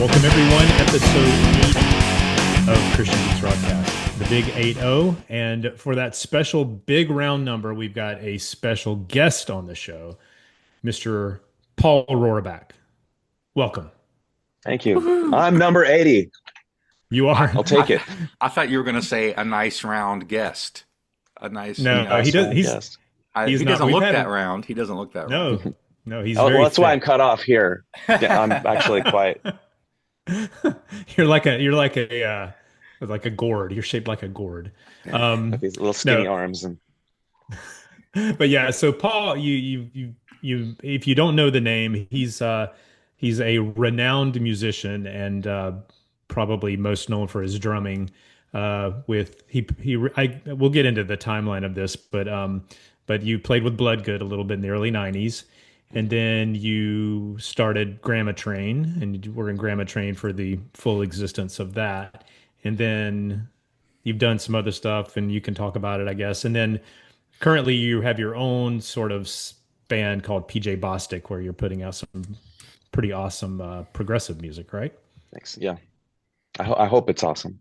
Welcome everyone, episode 8 of Christian Geeks Rockcast, the big 8-0. And for that special big round number, we've got a special guest on the show, Mr. Paul Roraback. Welcome. Thank you. Woohoo. I'm number 80. You I, are. I'll take it. I thought you were going to say a nice round guest. A nice, No, he Nice does. round guest. He's he not. doesn't We've look had that round. He doesn't look that round. no, no. He's Oh, very well, that's why I'm fit. cut off here. Yeah, I'm actually quite. You're like a gourd. You're shaped like a gourd. Got these little skinny No, arms, and but yeah. So Paul, if you don't know the name, he's a renowned musician and probably most known for his drumming. We'll get into the timeline of this, but you played with BLOODGOOD a little bit in the early '90s, and then you started Grammatrain, and you were in Grammatrain for the full existence of that, and then you've done some other stuff, and you can talk about it, I guess, and then currently you have your own sort of band called PJ Bostic, where you're putting out some pretty awesome progressive music, right? thanks. Yeah, I hope it's awesome.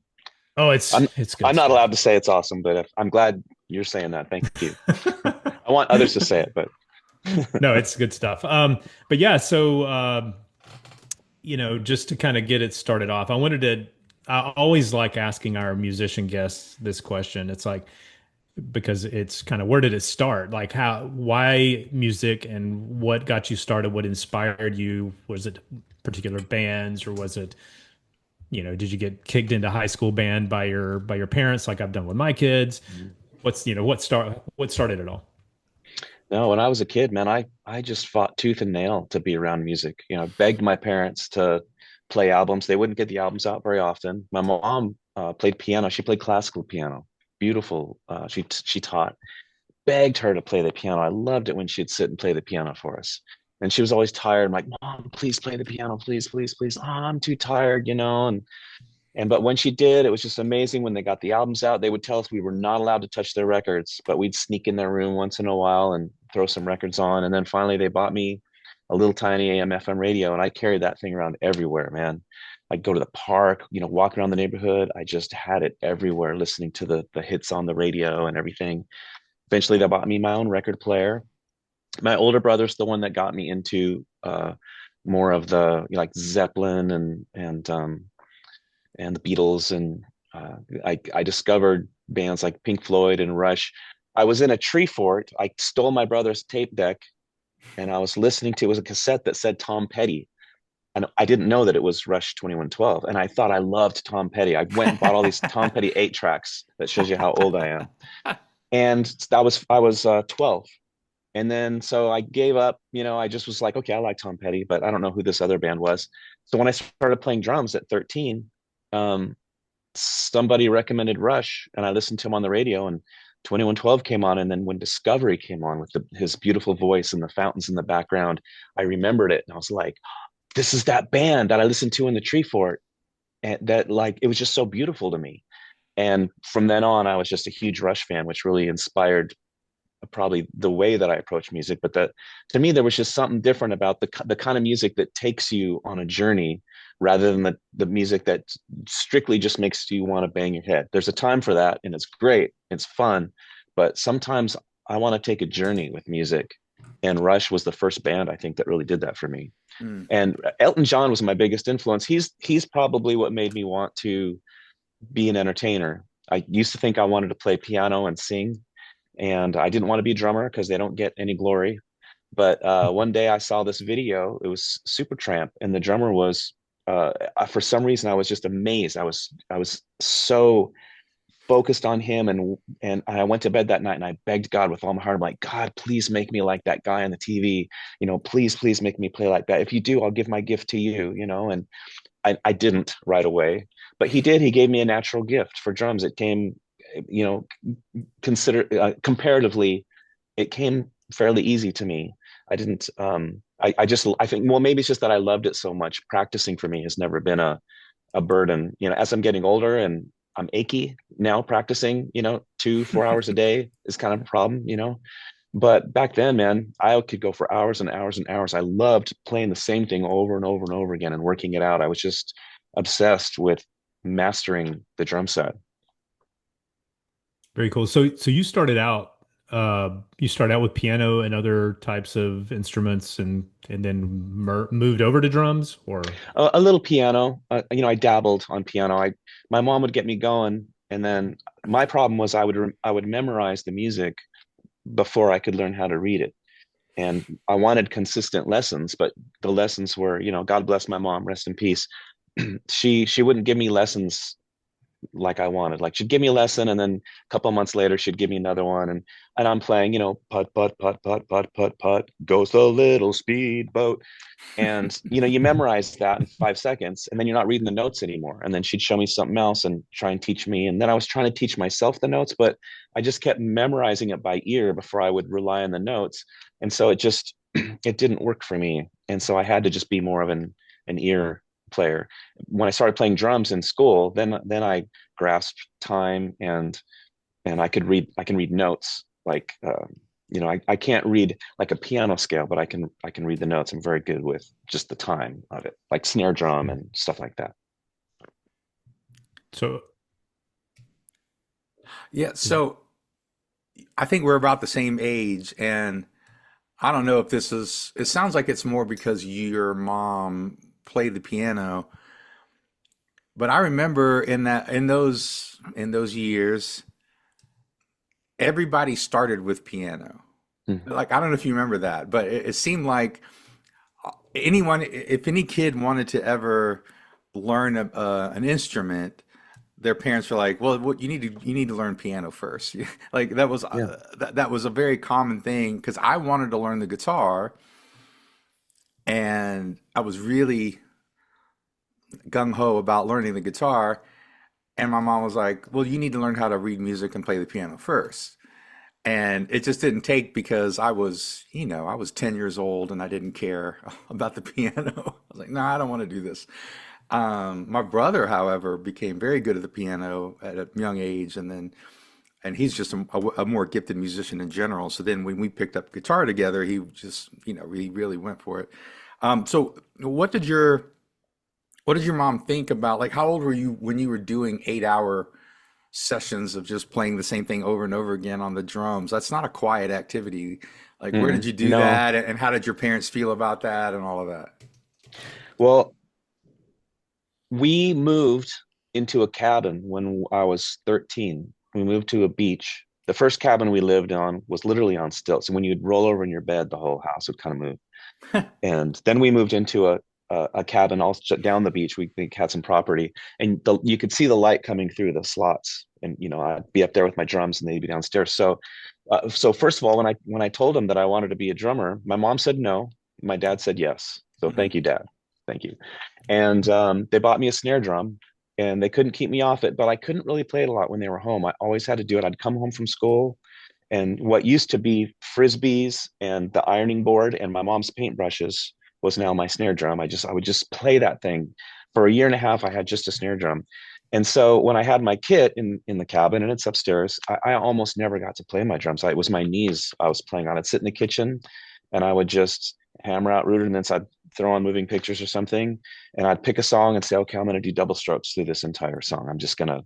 Oh, I'm it's good I'm not stuff. allowed to say it's awesome, but I'm glad you're saying that. Thank you. I want others to say it, but No, it's good stuff. But yeah, so just to kind of get it started off, I always like asking our musician guests this question. It's like, because it's kind of, where did it start? Like, why music, and what got you started? What inspired you? Was it particular bands, or was it, did you get kicked into high school band by your parents, like I've done with my kids? What started it all? no. When I was a kid, man, I just fought tooth and nail to be around music. I begged my parents to play albums. They wouldn't get the albums out very often. My mom played piano. She played classical piano. Beautiful. She taught. Begged her to play the piano. I loved it when she'd sit and play the piano for us. And she was always tired. I'm like, Mom, please play the piano, please, please, please. Oh, I'm too tired, and but when she did, it was just amazing. When they got the albums out, they would tell us we were not allowed to touch their records, but we'd sneak in their room once in a while and throw some records on. And then finally they bought me a little tiny AM FM radio, and I carried that thing around everywhere, man. I'd go to the park, walk around the neighborhood. I just had it everywhere, listening to the hits on the radio and everything. Eventually they bought me my own record player. My older brother's the one that got me into more of the like Zeppelin and the Beatles, and I discovered bands like Pink Floyd and Rush. I was in a tree fort. I stole my brother's tape deck, and I was listening to, it was a cassette that said Tom Petty, and I didn't know that it was Rush 2112, and I thought I loved Tom Petty. I went and bought all these Tom Petty 8 tracks. That shows you how old I am. And I was 12. And then so I gave up. I just was like, okay, I like Tom Petty, but I don't know who this other band was. So when I started playing drums at 13, um, somebody recommended Rush, and I listened to him on the radio, and 2112 came on. And then when Discovery came on with his beautiful voice and the fountains in the background, I remembered it, and I was like, this is that band that I listened to in the tree fort, and that, like, it was just so beautiful to me. And from then on, I was just a huge Rush fan, which really inspired probably the way that I approach music. But that, to me, there was just something different about the kind of music that takes you on a journey, rather than the music that strictly just makes you want to bang your head. There's a time for that, and it's great, it's fun, but sometimes I want to take a journey with music. And Rush was the first band, I think, that really did that for me. Mm. And Elton John was my biggest influence. He's probably what made me want to be an entertainer. I used to think I wanted to play piano and sing, and I didn't want to be a drummer because they don't get any glory. But one day I saw this video. It was Supertramp, and the drummer was, for some reason, I was just amazed. I was so focused on him, and I went to bed that night and I begged God with all my heart. I'm like, God, please make me like that guy on the TV. Please, please make me play like that. If you do, I'll give my gift to you. And I didn't right away, but he did. He gave me a natural gift for drums. It came, you know, comparatively, it came fairly easy to me. I didn't. I think, well, maybe it's just that I loved it so much. Practicing for me has never been a burden. As I'm getting older and I'm achy now, practicing, 2, 4 hours a day is kind of a problem. But back then, man, I could go for hours and hours and hours. I loved playing the same thing over and over and over again and working it out. I was just obsessed with mastering the drum set. Very cool. So you started out with piano and other types of instruments and then moved over to drums or A little piano, I dabbled on piano. My mom would get me going, and then my problem was I would memorize the music before I could learn how to read it. And I wanted consistent lessons, but the lessons were, God bless my mom, rest in peace. She wouldn't give me lessons like I wanted. Like she'd give me a lesson, and then a couple of months later she'd give me another one, and I'm playing, putt putt putt putt putt putt putt goes the little speedboat, and you memorize that in 5 seconds, and then you're not reading the notes anymore. And then she'd show me something else and try and teach me, and then I was trying to teach myself the notes, but I just kept memorizing it by ear before I would rely on the notes, and so it just it didn't work for me, and so I had to just be more of an ear player. When I started playing drums in school, then I grasped time, and I can read notes like I can't read like a piano scale, but I can read the notes. I'm very good with just the time of it, like snare drum and stuff like that. so Yeah, so I think we're about the same age, and I don't know if this is, it sounds like it's more because your mom played the piano, but I remember in those years, everybody started with piano. Mm. Like I don't know if you remember that, but it seemed like anyone, if any kid wanted to ever learn an instrument, their parents were like, "Well, what you need to learn piano first." Like that was Yeah. that was a very common thing because I wanted to learn the guitar, and I was really gung ho about learning the guitar, and my mom was like, "Well, you need to learn how to read music and play the piano first." And it just didn't take because I was 10 years old and I didn't care about the piano. I was like, no, I don't want to do this. My brother, however, became very good at the piano at a young age, and he's just a more gifted musician in general. So then when we picked up guitar together, he just, he really went for it. So what did your mom think about, like, how old were you when you were doing 8 hour sessions of just playing the same thing over and over again on the drums? That's not a quiet activity. Like, where did Mm-mm. you do No. that? And how did your parents feel about that and all of that? Well, we moved into a cabin when I was 13. We moved to a beach. The first cabin we lived on was literally on stilts. And when you'd roll over in your bed, the whole house would kind of move. And then we moved into a cabin also down the beach. We had some property, and you could see the light coming through the slots. And I'd be up there with my drums, and they'd be downstairs. So first of all, when I told him that I wanted to be a drummer, my mom said no. My dad said yes. So Mhm. thank you, Dad. Thank you. And they bought me a snare drum, and they couldn't keep me off it, but I couldn't really play it a lot when they were home. I always had to do it. I'd come home from school, and what used to be frisbees and the ironing board and my mom's paintbrushes was now my snare drum. I would just play that thing for a year and a half. I had just a snare drum. And so when I had my kit in the cabin and it's upstairs, I almost never got to play my drums. It was my knees I was playing on. I'd sit in the kitchen, and I would just hammer out rudiments. I'd throw on moving pictures or something, and I'd pick a song and say, okay, I'm going to do double strokes through this entire song. I'm just going to,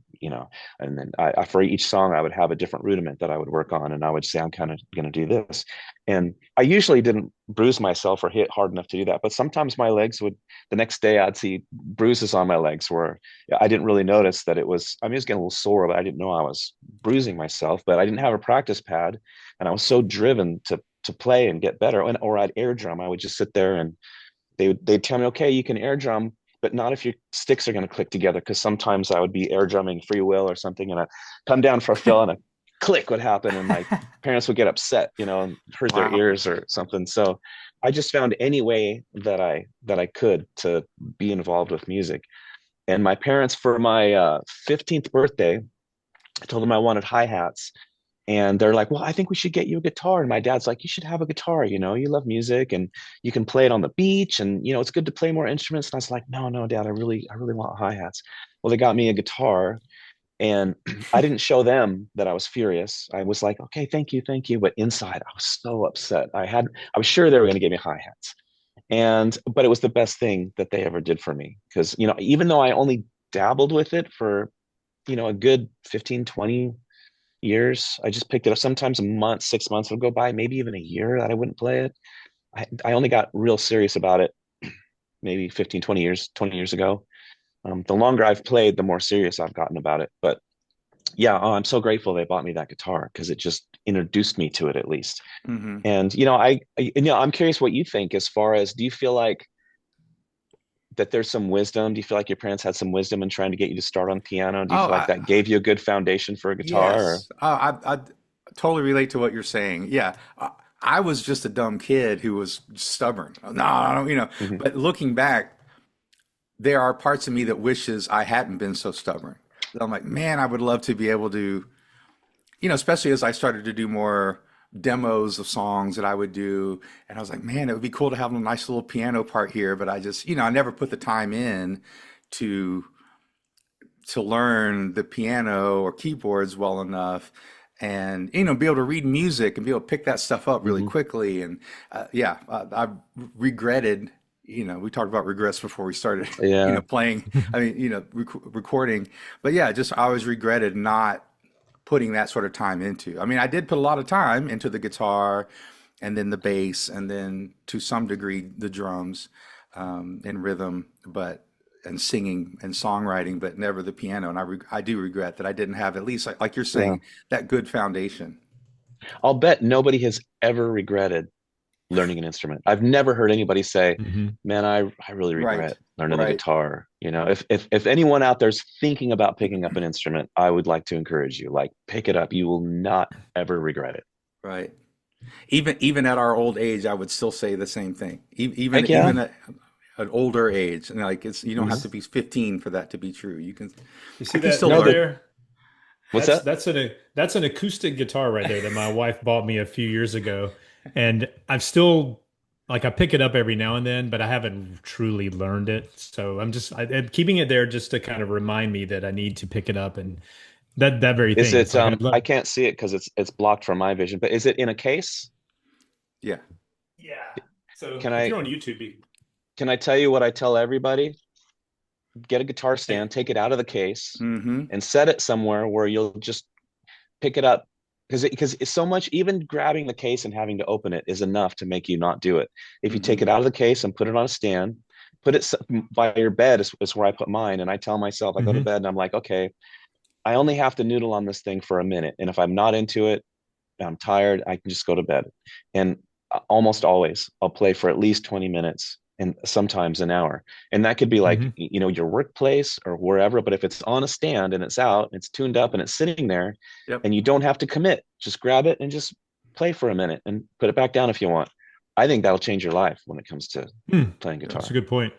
and then for each song, I would have a different rudiment that I would work on. And I would say, I'm kind of going to do this. And I usually didn't bruise myself or hit hard enough to do that. But sometimes my legs would, the next day I'd see bruises on my legs where I didn't really notice that it was getting a little sore, but I didn't know I was bruising myself. But I didn't have a practice pad. And I was so driven to play and get better. Or I'd air drum. I would just sit there, and they'd tell me, okay, you can air drum, but not if your sticks are going to click together. Because sometimes I would be air drumming free will or something, and I come down for a fill, and a click would happen, and my parents would get upset, and hurt their Wow. ears or something. So I just found any way that I could to be involved with music. And my parents, for my 15th birthday, I told them I wanted hi hats, and they're like, well, I think we should get you a guitar. And my dad's like, you should have a guitar. You love music, and you can play it on the beach, and it's good to play more instruments. And I was like, no, no, Dad, I really want hi-hats. Well, they got me a guitar, And I didn't show them that I was furious. I was like, okay, thank you. But inside, I was so upset. I was sure they were going to give me hi-hats. But it was the best thing that they ever did for me. Because, even though I only dabbled with it for, a good 15, 20 years, I just picked it up. Sometimes a month, 6 months would go by, maybe even a year that I wouldn't play it. I only got real serious about it maybe 15, 20 years ago. The longer I've played, the more serious I've gotten about it. But yeah, I'm so grateful they bought me that guitar because it just introduced me to it at least. Hmm. And I'm curious what you think as far as, do you feel like that there's some wisdom? Do you feel like your parents had some wisdom in trying to get you to start on piano? Do you Oh, feel like that gave you a good foundation for a guitar? Or? yes. I totally relate to what you're saying. Yeah. I was just a dumb kid who was stubborn. No, I don't, Mhm. but looking back, there are parts of me that wishes I hadn't been so stubborn. I'm like, man, I would love to be able to, especially as I started to do more demos of songs that I would do. And I was like, man, it would be cool to have a nice little piano part here. But I just, I never put the time in to learn the piano or keyboards well enough and be able to read music and be able to pick that stuff up really Mhm. quickly. And yeah, I regretted, we talked about regrets before we started Yeah. playing, I mean, recording, but yeah, just I always regretted not putting that sort of time into. I mean, I did put a lot of time into the guitar and then the bass and then to some degree the drums, and rhythm, but and singing and songwriting, but never the piano. And I do regret that I didn't have at least like you're Yeah. saying that good foundation. I'll bet nobody has ever regretted learning an instrument. I've never heard anybody say, Hmm. "Man, I really Right, regret learning the right, guitar." If anyone out there's thinking about picking up an instrument, I would like to encourage you, like, pick it up. You will not ever regret it. right. Even at our old age, I would still say the same thing. Heck yeah. Even at an older age, and like you don't have Mhm. to be 15 for that to be true. You I see can that still No, right learn. that there? what's that? That's an acoustic guitar right there that my wife bought me a few years ago, and I've still like I pick it up every now and then, but I haven't truly learned it. So I'm keeping it there just to kind of remind me that I need to pick it up, and that very Is thing. It's it like I'd I love. can't see it because it's blocked from my vision, but is it in a case? Yeah. Yeah. So Can if I you're on YouTube, can I tell you what I tell everybody? Get a guitar stand, take it out of the case, Mm-hmm. and set it somewhere where you'll just pick it up, because it's so much. Even grabbing the case and having to open it is enough to make you not do it. If you Mm-hmm. take it out of the case and put it on a stand, put it by your bed is where I put mine. And I tell myself, I go to hmm bed and I'm like, okay, I only have to noodle on this thing for a minute, and if I'm not into it, I'm tired, I can just go to bed. And almost always I'll play for at least 20 minutes and sometimes an hour. And that could be like, hmm your workplace or wherever. But if it's on a stand and it's out, it's tuned up and it's sitting there, Yep. and you don't have to commit, just grab it and just play for a minute and put it back down if you want. I think that'll change your life when it comes to playing That's a guitar. good point.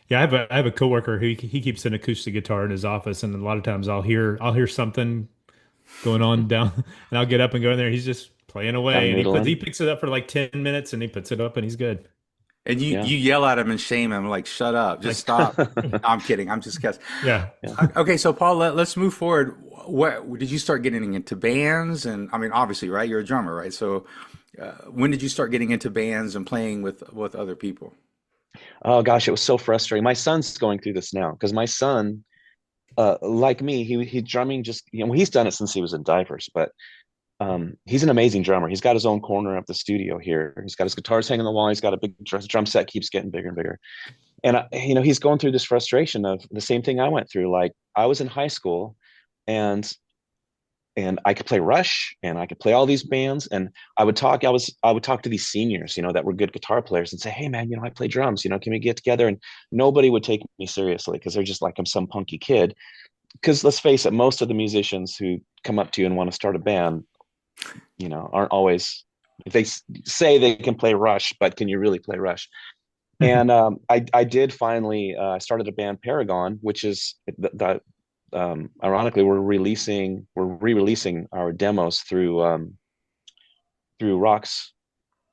Yeah, I have a coworker who he keeps an acoustic guitar in his office, and a lot of times I'll hear something going on down, and I'll get up and go in there. He's just playing Kind away, of and he noodling. picks it up for like 10 minutes, and he puts it up, and he's good. And Yeah. you yell at him and shame him, like, shut up, just Like, stop. No, I'm kidding. I'm just guessing. yeah. Yeah. Okay, so Paul, let's move forward. Where did you start getting into bands? And I mean, obviously, right? You're a drummer, right? So, when did you start getting into bands and playing with other people? Oh gosh, it was so frustrating. My son's going through this now because my son, like me, he drumming just, he's done it since he was in diapers, but he's an amazing drummer. He's got his own corner of the studio here. He's got his guitars hanging on the wall. He's got a big drum set, keeps getting bigger and bigger. And he's going through this frustration of the same thing I went through. Like, I was in high school, and I could play Rush and I could play all these bands, and I would talk to these seniors, that were good guitar players, and say, hey man, I play drums, can we get together? And nobody would take me seriously because they're just like, I'm some punky kid. Because let's face it, most of the musicians who come up to you and want to start a band, aren't always, they say they can play Rush, but can you really play Rush? And I did finally, started a band, Paragon, which is ironically, we're re-releasing our demos through Rocks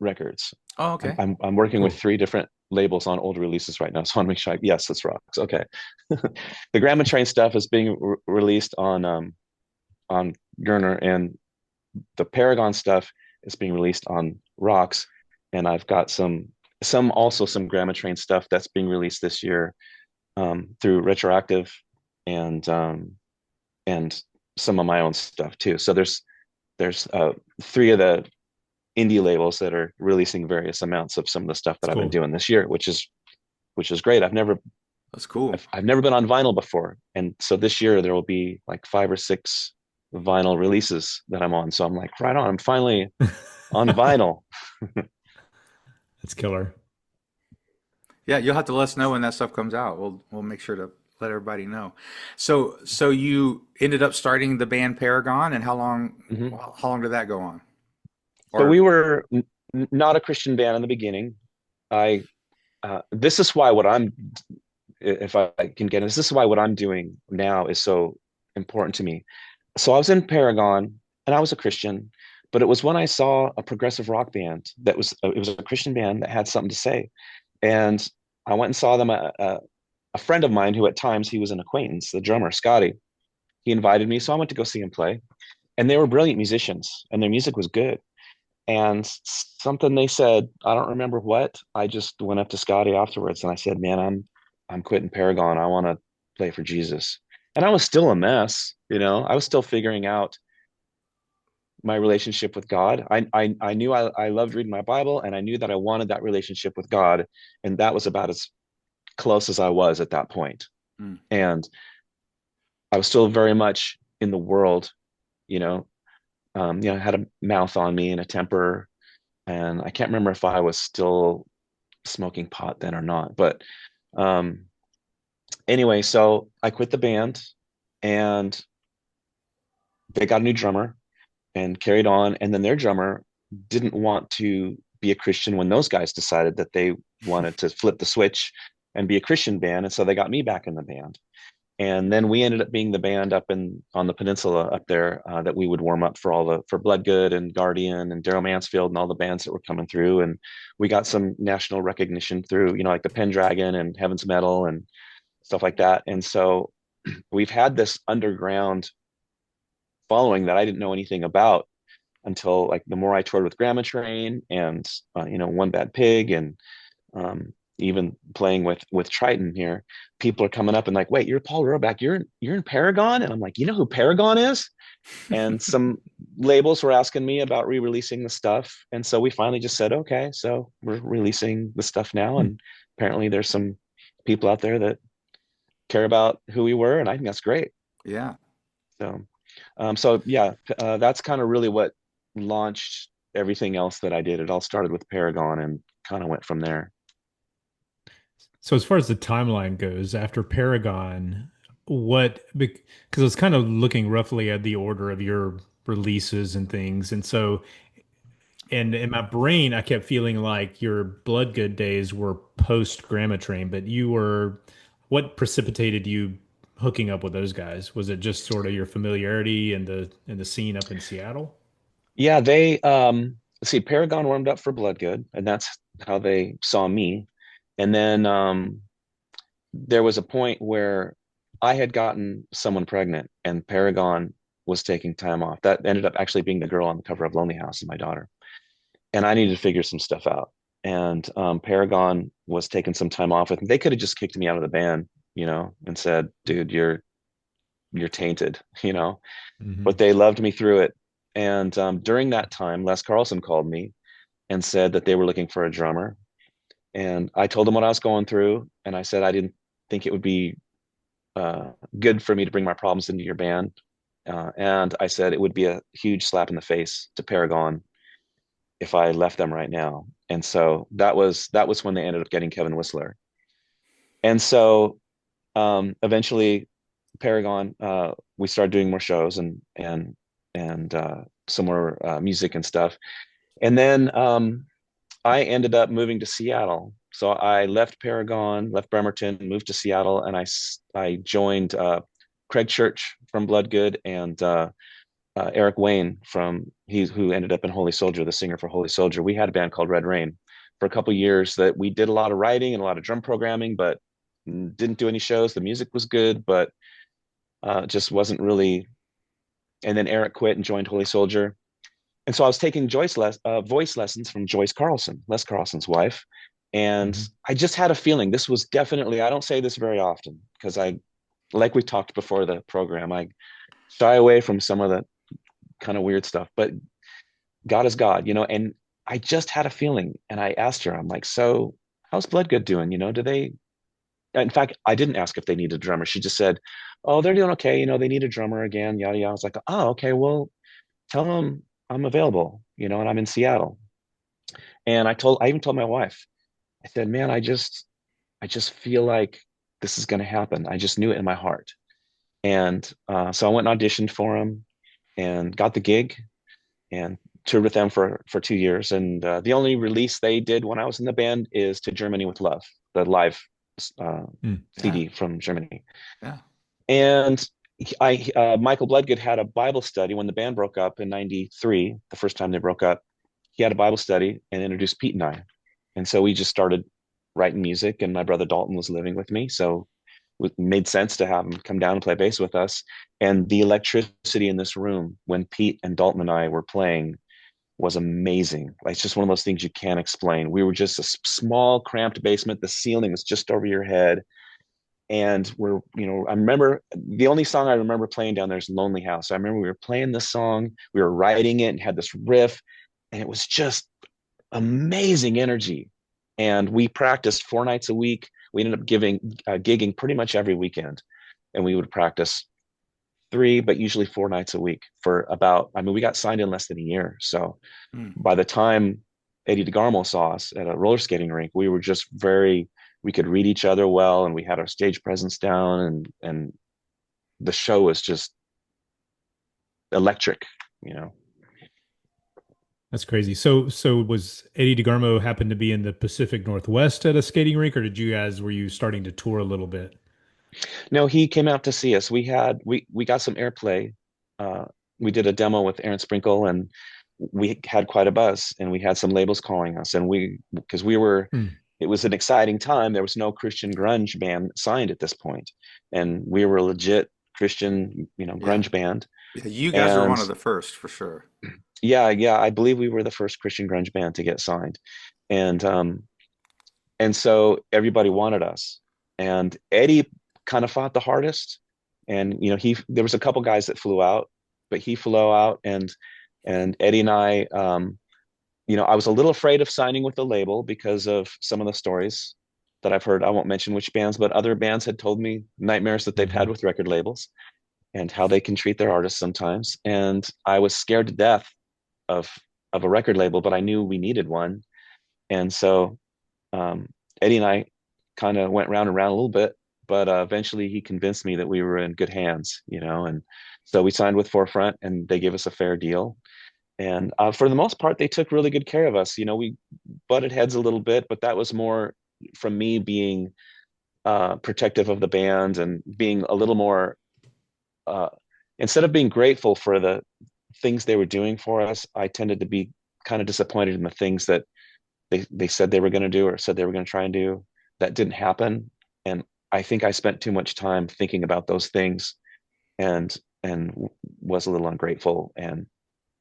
Records. Oh, I'm, okay. I'm I'm working with Cool. three different labels on old releases right now, so I want to make sure. Yes, it's rocks. Okay. The Grammatrain stuff is being released on Gurner, and the Paragon stuff is being released on rocks. And I've got some Grammatrain stuff that's being released this year through Retroactive, and and some of my own stuff too. So there's three of the indie labels that are releasing various amounts of some of the stuff that It's I've been cool. doing this year, which is great. That's cool. I've never been on vinyl before, and so this year there will be like 5 or 6 vinyl releases that I'm on. So I'm like, right on. I'm finally on vinyl. That's killer. Yeah, you'll have to let us know when that stuff comes out. We'll make sure to let everybody know. So you ended up starting the band Paragon, and Mhm. how long did that go on? So Or we were not a Christian band in the beginning. I This is why what I'm if I can get this is why what I'm doing now is so important to me. So I was in Paragon and I was a Christian, but it was when I saw a progressive rock band that was it was a Christian band that had something to say, and I went and saw them. A friend of mine who at times he was an acquaintance, the drummer Scotty, he invited me, so I went to go see him play, and they were brilliant musicians, and their music was good. And something they said, I don't remember what. I just went up to Scotty afterwards and I said, "Man, I'm quitting Paragon. I want to play for Jesus." And I was still a mess, you know. I was still figuring out my relationship with God. I knew I loved reading my Bible, and I knew that I wanted that relationship with God, and that was about as close as I was at that point. Mm. And I was still very much in the world, you know. I had a mouth on me and a temper, and I can't remember if I was still smoking pot then or not. But um, anyway, so I quit the band, and they got a new drummer and carried on. And then their drummer didn't want to be a Christian when those guys decided that they wanted to flip the switch and be a Christian band. And so they got me back in the band. And then we ended up being the band up in on the peninsula up there that we would warm up for Bloodgood and Guardian and Daryl Mansfield and all the bands that were coming through. And we got some national recognition through, like the Pendragon and Heaven's Metal and stuff like that. And so we've had this underground following that I didn't know anything about until like the more I toured with Grammatrain and One Bad Pig and um, even playing with Triton here, people are coming up and like, "Wait, you're Paul Roraback. You're in Paragon?" And I'm like, "You know who Paragon is?" And some labels were asking me about re-releasing the stuff, and so we finally just said, "Okay, so we're releasing the stuff now." Hmm. And apparently, there's some people out there that care about who we were, and I think that's great. yeah. So, so yeah, that's kind of really what launched everything else that I did. It all started with Paragon and kind of went from there. So as far as the timeline goes, after Paragon, because I was kind of looking roughly at the order of your releases and things, and so and in my brain, I kept feeling like your Bloodgood days were post Grammatrain, but what precipitated you hooking up with those guys? Was it just sort of your familiarity and the scene up in Seattle? Yeah, they see Paragon warmed up for Bloodgood, and that's how they saw me. And then there was a point where I had gotten someone pregnant, and Paragon was taking time off. That ended up actually being the girl on the cover of Lonely House and my daughter. And I needed to figure some stuff out. And Paragon was taking some time off with me. They could have just kicked me out of the band, and said, "Dude, you're tainted," Hmm. but they loved me through it. And during that time, Les Carlson called me and said that they were looking for a drummer. And I told them what I was going through. And I said I didn't think it would be good for me to bring my problems into your band. And I said it would be a huge slap in the face to Paragon if I left them right now. And so that was when they ended up getting Kevin Whistler. And so eventually Paragon, we started doing more shows and some more music and stuff. And then I ended up moving to Seattle. So I left Paragon, left Bremerton, moved to Seattle, and I joined Craig Church from Bloodgood and Eric Wayne who ended up in Holy Soldier, the singer for Holy Soldier. We had a band called Red Rain. for a couple of years that we did a lot of writing and a lot of drum programming, but didn't do any shows. The music was good, but just wasn't really. And then Eric quit and joined Holy Soldier. And so I was taking voice lessons from Joyce Carlson, Les Carlson's wife. And Mhm. I just had a feeling this was definitely, I don't say this very often because like we talked before the program, I shy away from some of the kind of weird stuff, but God is God, and I just had a feeling. And I asked her, I'm like, so how's Bloodgood doing? Do they, in fact, I didn't ask if they needed a drummer. She just said, oh, they're doing okay. They need a drummer again, yada, yada. I was like, oh, okay, well, tell them I'm available, and I'm in Seattle. And I even told my wife, I said, man, I just feel like this is going to happen. I just knew it in my heart. And so I went and auditioned for him and got the gig and toured with them for 2 years. And the only release they did when I was in the band is To Germany with Love, the live uh, Mm. Yeah. CD from Germany. Yeah. And Michael Bloodgood had a Bible study when the band broke up in '93, the first time they broke up. He had a Bible study and introduced Pete and I. And so we just started writing music, and my brother Dalton was living with me. So it made sense to have him come down and play bass with us. And the electricity in this room when Pete and Dalton and I were playing was amazing. Like, it's just one of those things you can't explain. We were just a small, cramped basement. The ceiling was just over your head. And I remember the only song I remember playing down there is Lonely House. I remember we were playing this song, we were writing it and had this riff, and it was just amazing energy. And we practiced 4 nights a week. We ended up gigging pretty much every weekend, and we would practice 3, but usually 4 nights a week for about. I mean, we got signed in less than a year. So Mm. by the time Eddie DeGarmo saw us at a roller skating rink, we were just we could read each other well, and we had our stage presence down, and the show was just electric, you know. That's crazy. So was Eddie DeGarmo happened to be in the Pacific Northwest at a skating rink, or were you starting to tour a little bit? No, he came out to see us. We got some airplay. Uh, we did a demo with Aaron Sprinkle, and we had quite a buzz. And we had some labels calling us, and because we were, Hmm. it was an exciting time. There was no Christian grunge band signed at this point, and we were a legit Christian, Yeah. grunge band. Yeah. You guys are one And of the first for sure. yeah, yeah, I believe we were the first Christian grunge band to get signed, and so everybody wanted us. And Eddie kind of fought the hardest. And he there was a couple guys that flew out, but he flew out, and Eddie and I, I was a little afraid of signing with the label because of some of the stories that I've heard. I won't mention which bands, but other bands had told me nightmares that they've had Hmm. with record labels and how they can treat their artists sometimes. And I was scared to death of a record label, but I knew we needed one. And so um, Eddie and I kind of went round and round a little bit, but eventually he convinced me that we were in good hands, and so we signed with Forefront, and they gave us a fair deal. And for the most part, they took really good care of us. We butted heads a little bit, but that was more from me being protective of the band and being a little more, uh, instead of being grateful for the things they were doing for us, I tended to be kind of disappointed in the things that they said they were going to do or said they were going to try and do that didn't happen. And I think I spent too much time thinking about those things, and was a little ungrateful. And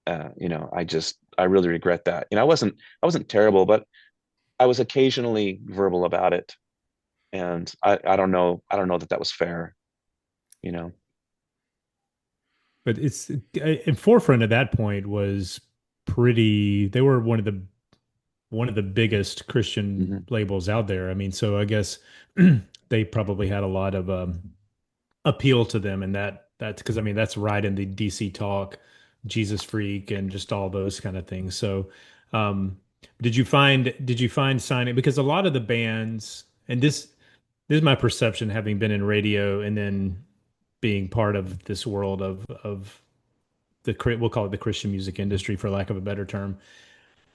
I really regret that. I wasn't terrible, but I was occasionally verbal about it. And I don't know that that was fair, you know. But it's in Forefront at that point was pretty. They were one of the biggest Christian Hmm. labels out there. I mean, so I guess they probably had a lot of appeal to them, and that's because I mean that's right in the DC Talk, Jesus Freak, and just all those kind of things. So, um, did you find signing because a lot of the bands, and this is my perception having been in radio and then being part of this world of we'll call it the Christian music industry for lack of a better term.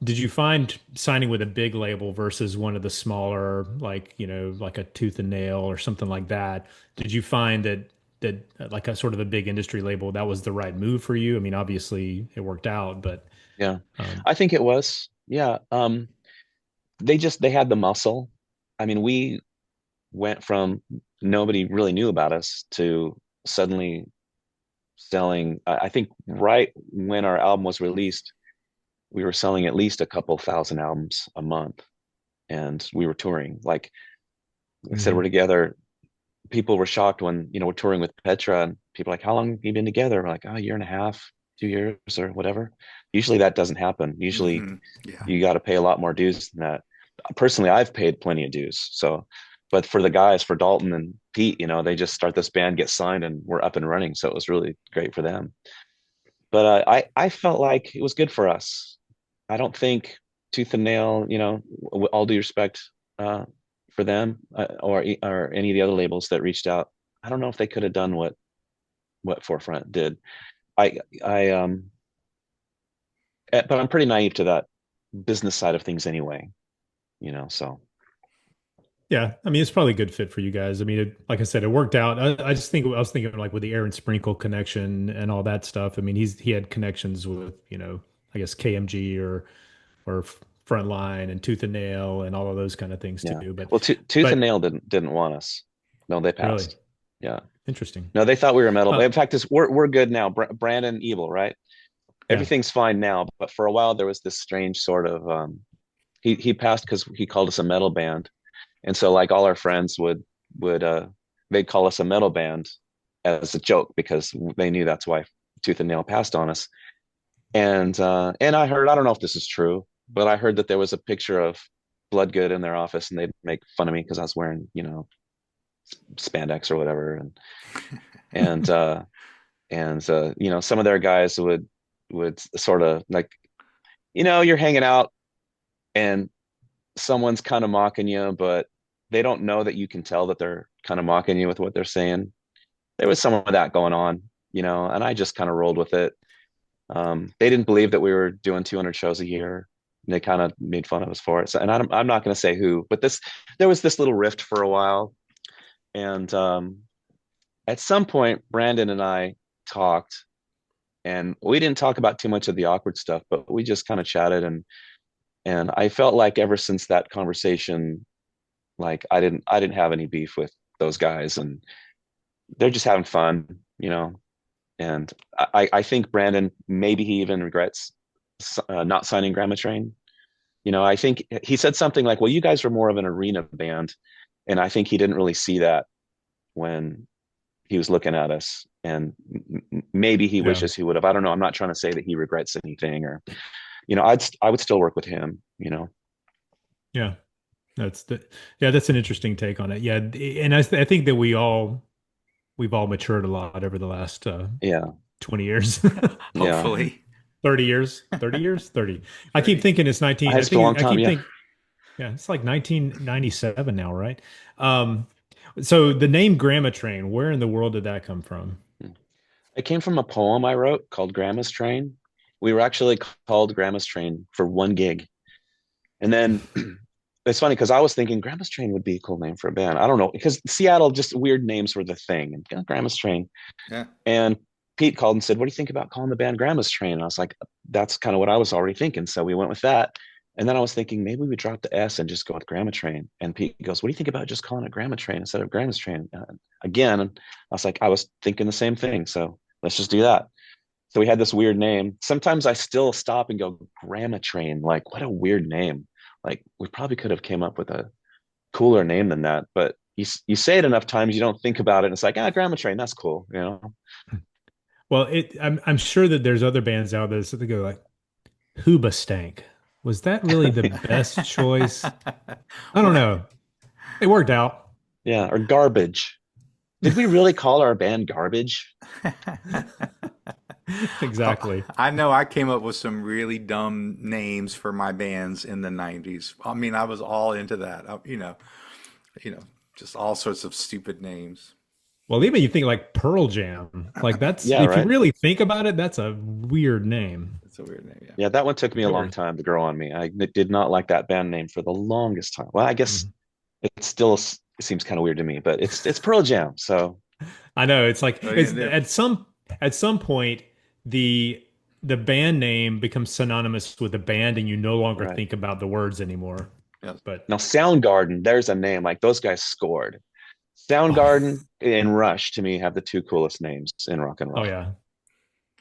Did you find signing with a big label versus one of the smaller, like, like a Tooth and Nail or something like that? Did you find that like a sort of a big industry label, that was the right move for you? I mean, obviously it worked out, but Yeah, um, I think it was. Yeah. they had the muscle. I mean, we went from nobody really knew about us to suddenly selling. I think right when our album was released, we were selling at least a couple thousand albums a month, and we were touring. Like I said, we're Hmm. together. People were shocked when we're touring with Petra, and people are like, "How long have you been together?" We're like, "Oh, a year and a half, 2 years, or whatever." Usually that doesn't happen. Usually Hmm. Yeah. you got to pay a lot more dues than that. Personally, I've paid plenty of dues. So, but for the guys, for Dalton and Pete, they just start this band, get signed, and we're up and running. So it was really great for them. But I felt like it was good for us. I don't think Tooth and Nail, with all due respect uh, for them, or any of the other labels that reached out, I don't know if they could have done what Forefront did. I but I'm pretty naive to that business side of things anyway. So Yeah, I mean, it's probably a good fit for you guys. I mean, like I said, it worked out. I just think I was thinking like with the Aaron Sprinkle connection and all that stuff. I mean, he had connections with I guess KMG or Frontline and Tooth and Nail and all of those kind of things yeah. too. But Well, Tooth and but Nail didn't want us. No, they really passed. Yeah. interesting. No, they thought we were metal. Uh, In fact, we're good now. Brandon Evil, right? yeah. Everything's fine now, but for a while there was this strange sort of he passed because he called us a metal band. And so like all our friends would they'd call us a metal band as a joke because they knew that's why Tooth and Nail passed on us. And I heard, I don't know if this is true, but I heard that there was a picture of Bloodgood in their office and they'd make fun of me because I was wearing, spandex or whatever. And some of their guys would sort of like, you're hanging out and someone's kind of mocking you, but they don't know that you can tell that they're kind of mocking you with what they're saying. There was some of that going on, and I just kind of rolled with it. They didn't believe that we were doing 200 shows a year. And they kind of made fun of us for it. So, and I'm not going to say who, but there was this little rift for a while. And at some point, Brandon and I talked, and we didn't talk about too much of the awkward stuff, but we just kind of chatted. And I felt like ever since that conversation, like I didn't have any beef with those guys, and they're just having fun, And I think Brandon, maybe he even regrets not signing Grammatrain. I think he said something like, "Well, you guys were more of an arena band," and I think he didn't really see that when he was looking at us, and maybe he Yeah. wishes he would have. I don't know. I'm not trying to say that he regrets anything, or I would still work with him. Yeah. That's an interesting take on it. Yeah, and I think that we've all matured a lot over the last Yeah, 20 years. yeah. Hopefully. 30 years, 30 years, 30. I keep 30. thinking it's 19. It's been a long I time. keep Yeah. thinking, yeah, it's like 1997 now, right? Um, so the name Grammatrain, where in the world did that come from? It came from a poem I wrote called Grandma's Train. We were actually called Grandma's Train for one gig. And then it's funny because I was thinking Grandma's Train would be a cool name for a band. I don't know, because Seattle, just weird names were the thing. And Grandma's Train. Yeah. And Pete called and said, "What do you think about calling the band Grandma's Train?" And I was like, that's kind of what I was already thinking. So we went with that. And then I was thinking maybe we drop the S and just go with Grandma Train. And Pete goes, "What do you think about just calling it Grandma Train instead of Grandma's Train?" Again, and I was like, I was thinking the same thing. So let's just do that. So we had this weird name. Sometimes I still stop and go, Grandma Train. Like, what a weird name. Like, we probably could have came up with a cooler name than that. But you say it enough times, you don't think about it. And it's like, Grandma Train, that's cool. Well, I'm sure that there's other bands out there that go like Hooba Stank. Was that really the best choice? I don't Well, know. It worked out. Yeah, or Garbage. Did we really call our band Garbage? Exactly. I know I came up with some really dumb names for my bands in the 90s. I mean, I was all into that. You know, just all sorts of stupid names. Well, even you think like Pearl Jam, like that's Yeah, if you right. really think about it, that's a weird name. It's a weird name, yeah. Yeah, that one took me a long Yours. time to grow on me. I did not like that band name for the longest time. Well, I guess Mhm. it still seems kind of weird to me, but it's Pearl Jam. So I know it's like What are you it's gonna do? at some point the the band name becomes synonymous with the band, and you no longer right. think about the words anymore. Yes. But Now, Soundgarden, there's a name, like those guys scored. oh, Soundgarden and Rush to me have the two coolest names in rock and oh roll. yeah,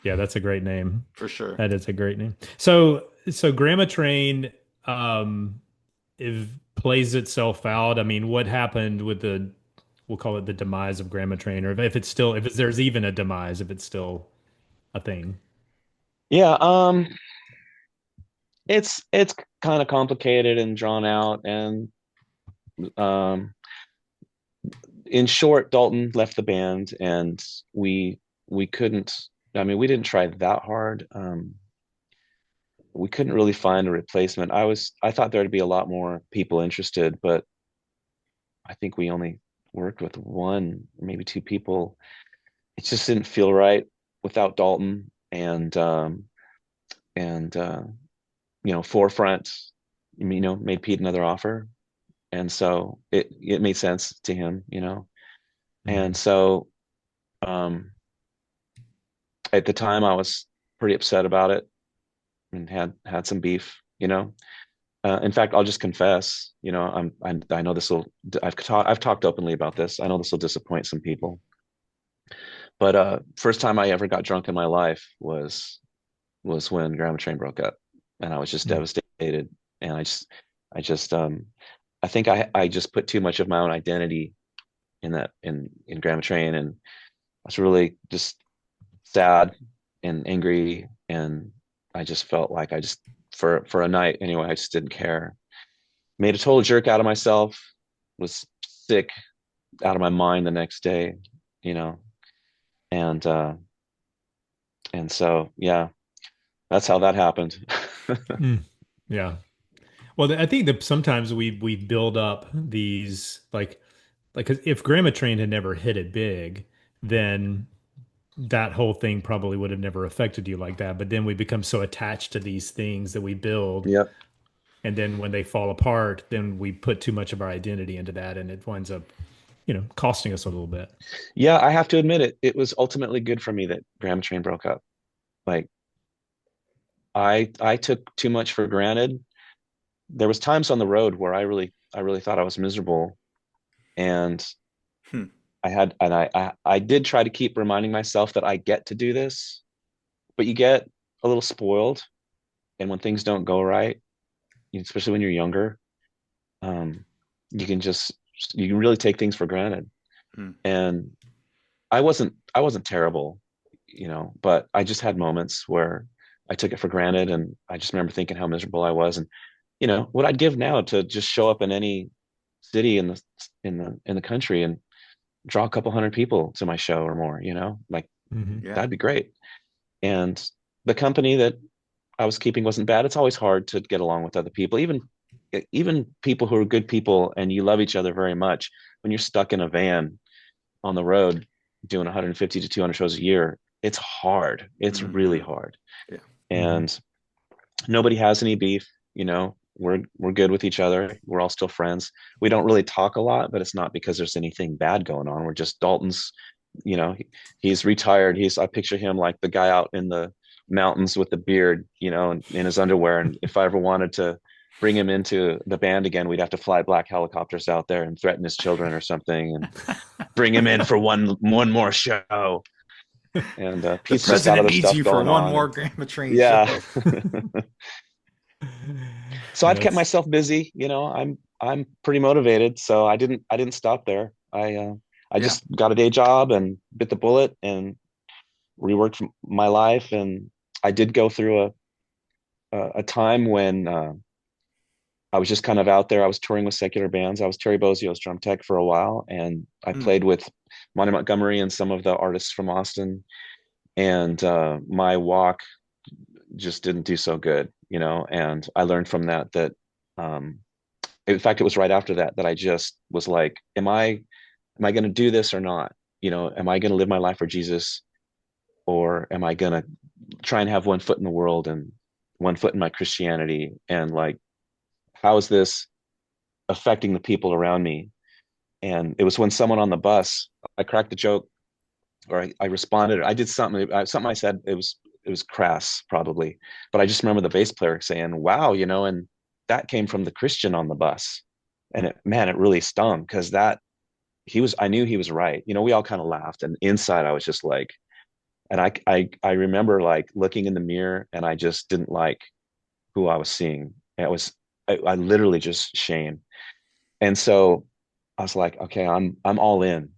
yeah, that's a great name. For sure. That is a great name. So Grammatrain if plays itself out. I mean, what happened with the we'll call it the demise of Grammatrain, or if it's still if it's, there's even a demise, if it's still a thing. Yeah, it's kind of complicated and drawn out, and um, in short, Dalton left the band, and we we couldn't. I mean, we didn't try that hard. We couldn't really find a replacement. I thought there'd be a lot more people interested, but I think we only worked with one, maybe two people. It just didn't feel right without Dalton, and Forefront, made Pete another offer, and so it made sense to him, and Mhm. so um, at the time I was pretty upset about it and had some beef. In fact, I'll just confess. I know this will. I've talked openly about this. I know this will disappoint some people, but first time I ever got drunk in my life was when Grammatrain broke up, and I was just Mm. devastated. And I just I think I just put too much of my own identity in that in Grammatrain, and I was really just sad and angry, and I just felt like I just for a night anyway, I just didn't care. Made a total jerk out of myself, was sick out of my mind the next day, you know, and so yeah, that's how that happened. Mm. Yeah. Well, I think that sometimes we build up these like 'cause if Grandma Train had never hit it big, then that whole thing probably would have never affected you like that. But then we become so attached to these things that we build, Yep. and then when they fall apart, then we put too much of our identity into that, and it winds up, costing us a little bit. Yeah, I have to admit it was ultimately good for me that Graham Train broke up. Like I took too much for granted. There was times on the road where I really thought I was miserable, and Hmm. I did try to keep reminding myself that I get to do this, but you get a little spoiled, and when things don't go right, especially when you're younger, um, you can just you can really take things for granted. Hmm. And I wasn't terrible, but I just had moments where I took it for granted, and I just remember thinking how miserable I was, and what I'd give now to just show up in any city in the country and draw a couple hundred people to my show or more, like Hmm. Yeah. that'd be great. And the company that I was keeping wasn't bad. It's always hard to get along with other people, even people who are good people and you love each other very much. When you're stuck in a van on the road doing 150 to 200 shows a year, it's hard. It's really Hmm. hard. Yeah. Hmm. And nobody has any beef. We're good with each other. We're all still friends. We don't really talk a lot, but it's not because there's anything bad going on. We're just Dalton's. He's retired. I picture him like the guy out in the mountains with the beard, and in his underwear. And if I ever wanted to bring him into the band again, we'd have to fly black helicopters out there and threaten his children or something, and bring him in for one more show. And The Pete's just got president other needs stuff you for going one on, more and Grammatrain yeah. show. So I've kept That's myself busy. I'm pretty motivated, so I didn't stop there. I Yeah. just got a day job and bit the bullet and reworked my life. And I did go through a time when I was just kind of out there. I was touring with secular bands. I was Terry Bozzio's drum tech for a while, and I Hmm. played with Monty Montgomery and some of the artists from Austin. And my walk just didn't do so good, and I learned from that um, in fact, it was right after that I just was like, am I going to do this or not? Am I going to live my life for Jesus, or am I going to try and have one foot in the world and one foot in my Christianity? And like, how is this affecting the people around me? And it was when someone on the bus, I cracked a joke, or I responded, I did something I said, it was crass probably, but I just remember the bass player saying, wow, and that came from the Christian on the bus. And it really stung because I knew he was right. We all kind of laughed, and inside I was just like, and I remember like looking in the mirror, and I just didn't like who I was seeing. I literally just shame. And so I was like, okay, I'm all in.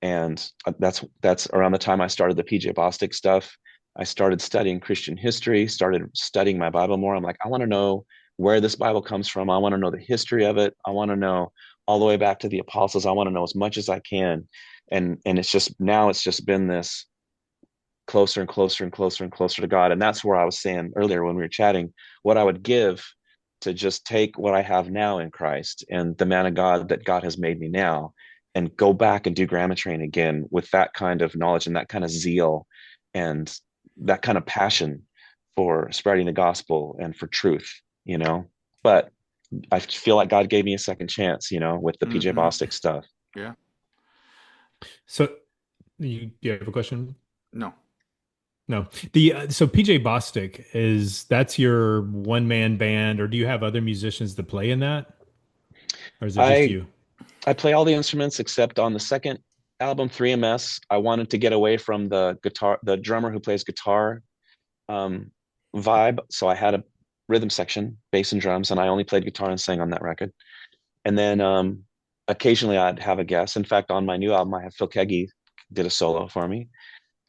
And that's around the time I started the PJ Bostic stuff. I started studying Christian history, started studying my Bible more. I'm like, I want to know where this Bible comes from. I want to know the history of it. I want to know all the way back to the apostles. I want to know as much as I can. And it's just been this closer and closer and closer and closer to God. And that's where I was saying earlier when we were chatting, what I would give to just take what I have now in Christ and the man of God that God has made me now, and go back and do Grammatrain again with that kind of knowledge and that kind of zeal and that kind of passion for spreading the gospel and for truth. But I feel like God gave me a second chance, with the PJ Hmm. Bostic stuff. Yeah. So you have a question? No. No. The so PJ Bostic that's your one man band, or do you have other musicians that play in that, or is it just I you? I play all the instruments except on the second album, 3MS. I wanted to get away from the drummer who plays guitar um, vibe. So I had a rhythm section, bass and drums, and I only played guitar and sang on that record. And then occasionally I'd have a guest. In fact, on my new album, I have Phil Keggy did a solo for me.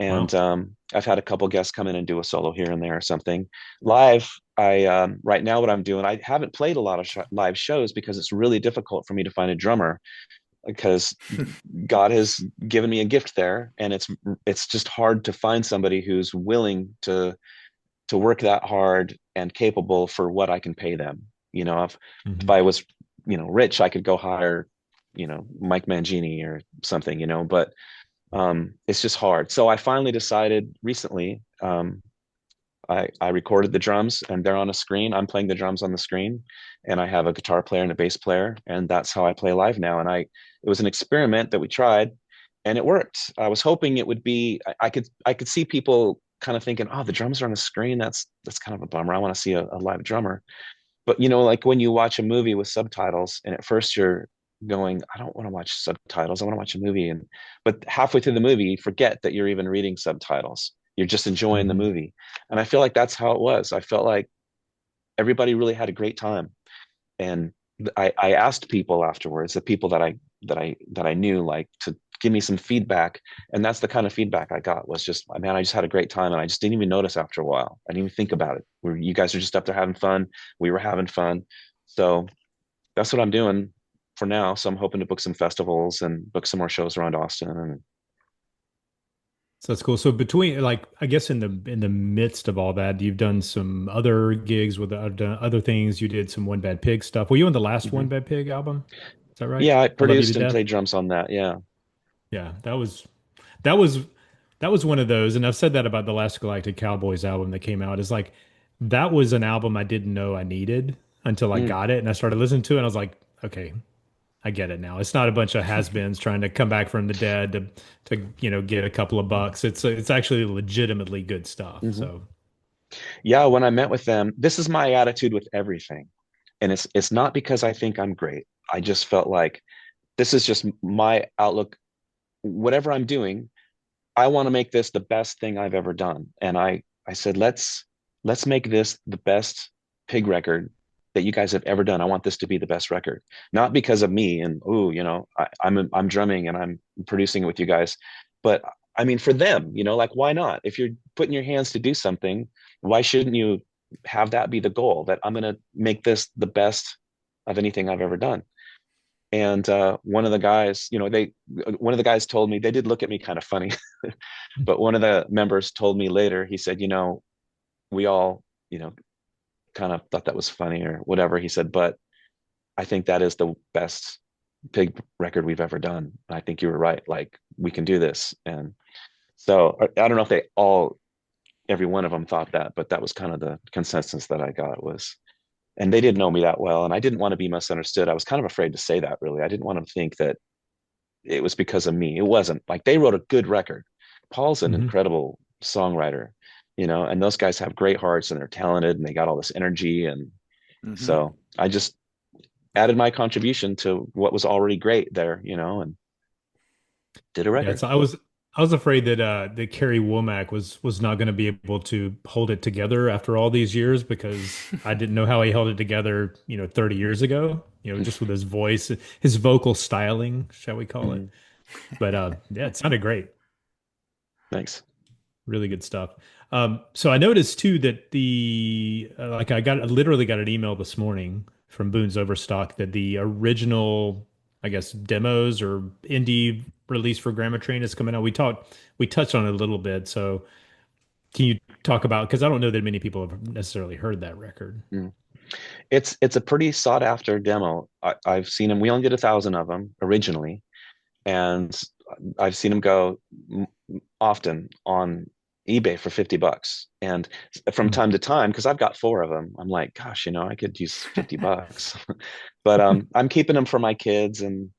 And Wow. I've had a couple guests come in and do a solo here and there or something. Live, I right now what I'm doing, I haven't played a lot of live shows because it's really difficult for me to find a drummer, because God has given me a gift there, and it's just hard to find somebody who's willing to work that hard and capable for what I can pay them. If Hmm. I was, rich, I could go hire, Mike Mangini or something, but it's just hard. So I finally decided recently, I recorded the drums and they're on a screen. I'm playing the drums on the screen, and I have a guitar player and a bass player, and that's how I play live now. And it was an experiment that we tried, and it worked. I was hoping it would be. I could see people kind of thinking, oh, the drums are on the screen. That's kind of a bummer. I want to see a live drummer. But like when you watch a movie with subtitles, and at first you're going, I don't want to watch subtitles. I want to watch a movie, but halfway through the movie, you forget that you're even reading subtitles. You're just enjoying the Hmm. movie. And I feel like that's how it was. I felt like everybody really had a great time. And I asked people afterwards, the people that I knew, like, to give me some feedback. And that's the kind of feedback I got, was just, man, I just had a great time. And I just didn't even notice after a while. I didn't even think about it. You guys are just up there having fun. We were having fun. So that's what I'm doing for now. So I'm hoping to book some festivals and book some more shows around Austin. And So that's cool. So between, like, I guess in the midst of all that, you've done some other gigs with other things. You did some One Bad Pig stuff. Were you on the last One mhm. Bad Pig album? Is that right? Yeah, I I Love You to produced and Death. played drums on that. Yeah. Yeah, that was that was one of those, and I've said that about the Last Galactic Cowboys album that came out. Is like that was an album I didn't know I needed until I Mm. got it, and I started listening to it, and I was like, okay, I get it now. It's not a bunch of has-beens trying to come back from the dead to get a couple of bucks. It's actually legitimately good stuff. hmm So, Yeah, when I met with them, this is my attitude with everything. And it's not because I think I'm great. I just felt like this is just my outlook. Whatever I'm doing, I want to make this the best thing I've ever done. And I said, let's make this the best pig record that you guys have ever done. I want this to be the best record, not because of me and, oh, I'm drumming and I'm producing it with you guys, but I mean for them, like, why not? If you're putting your hands to do something, why shouldn't you have that be the goal, that I'm going to make this the best of anything I've ever done? And one of the guys told me, they did look at me kind of funny, but one of the members told me later, he said, we all, kind of thought that was funny or whatever. He said, but I think that is the best pig record we've ever done. I think you were right. Like, we can do this. And so I don't know if every one of them thought that, but that was kind of the consensus that I got was, and they didn't know me that well. And I didn't want to be misunderstood. I was kind of afraid to say that, really. I didn't want them to think that it was because of me. It wasn't. Like, they wrote a good record. Paul's an mhm. incredible songwriter, and those guys have great hearts and they're talented and they got all this energy. And Hmm. So I just added my contribution to what was already great there, and did a Yeah, record. so I was afraid that that Carrie Womack was not going to be able to hold it together after all these years because I didn't know how he held it together, 30 years ago, just with his voice, his vocal styling, shall we call it. Mhm. But yeah, it sounded great. Thanks. Really good stuff. So I noticed too that like I literally got an email this morning from Boone's Overstock that the original, I guess, demos or indie release for Grammatrain is coming out. We touched on it a little bit. So can you talk about, because I don't know that many people have necessarily heard that record. Mm. It's a pretty sought after demo. I've seen them. We only did 1,000 of them originally, and I've seen them go often on eBay for $50. And from Hmm. time to time, because I've got four of them, I'm like, gosh, I could use $50. But I'm keeping them for my kids, um,